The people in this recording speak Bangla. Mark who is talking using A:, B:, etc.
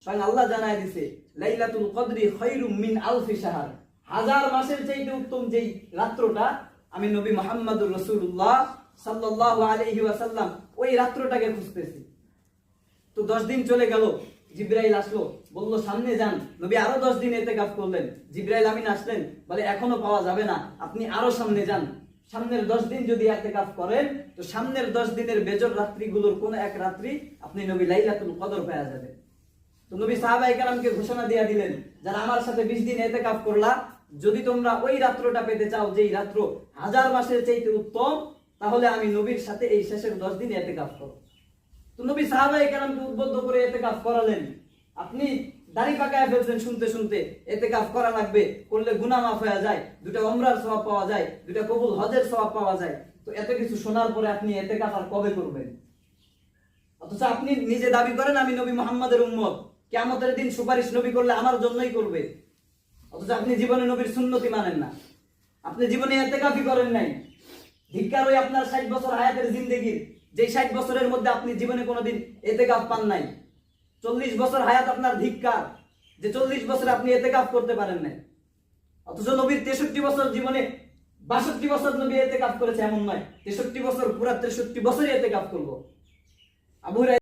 A: স্বয়ং আল্লাহ জানায় দিছে লাইলাতুল কদরি খায়রুম মিন আলফি শাহর, হাজার মাসের চাইতে উত্তম যেই রাত্রটা আমি নবী মুহাম্মদুর রাসূলুল্লাহ সাল্লাল্লাহু আলাইহি ওয়াসাল্লাম ওই রাত্রটাকে খুঁজতেছি। তো 10 দিন চলে গেল, জিবরাইল আসলো, বলল সামনে যান। নবী আরো 10 দিন ইতিকাফ করলেন। জিবরাইল আমিন আসলেন, বলে এখনো পাওয়া যাবে না, আপনি আরো সামনে যান। সামনের 10 দিন যদি ইতিকাফ করেন তো সামনের 10 দিনের বেজর রাত্রিগুলোর কোন এক রাত্রি আপনি নবী লাইলাতুল কদর পেয়ে যাবেন। তো নবী সাহাবায়ে কেরামকে ঘোষণা দিয়ে দিলেন, যারা আমার সাথে 20 দিন ইতিকাফ করলা, যদি তোমরা ওই রাত্রটা পেতে চাও যেই রাত্র হাজার মাসের চাইতে উত্তম, তাহলে আমি নবীর সাথে এই শেষের 10 দিন ইতিকাফ করো। তো নবী সাহাবায়ে কেরামকে উদ্বুদ্ধ করে ইতিকাফ করালেন। আপনি দাড়ি পাকায় ফেলছেন শুনতে শুনতে, ইতিকাফ করা লাগবে, করলে গুনাহ মাফ হয়ে যায়, 2টা উমরার সওয়াব পাওয়া যায়, 2টা কবুল হজের সওয়াব পাওয়া যায়। তো এত কিছু শোনার পরে আপনি ইতিকাফ আর কবে করবেন? অথচ আপনি নিজে দাবি করেন আমি নবী মুহাম্মদের উম্মত, কিয়ামতের দিন সুপারিশ নবী করলে আমার জন্যই করবে। অথচ আপনি জীবনে নবীর সুন্নতি মানেন না, আপনি জীবনে ইতিকাফই করেন নাই। ধিক্কার ওই আপনার 60 বছর হায়াতের জিন্দেগির, যে 60 বছরের মধ্যে আপনি জীবনে কোনোদিন ইতিকাফ পান নাই। 40 বছর হায়াত আপনার ধিক্কার, যে 40 বছর আপনি ইতিকাফ করতে পারেন নাই। অথচ নবীর 63 বছর জীবনে 62 বছর নবী ইতিকাফ করেছে এমন নয়, 63 বছর পুরা 63 বছরই ইতিকাফ করবো। আবু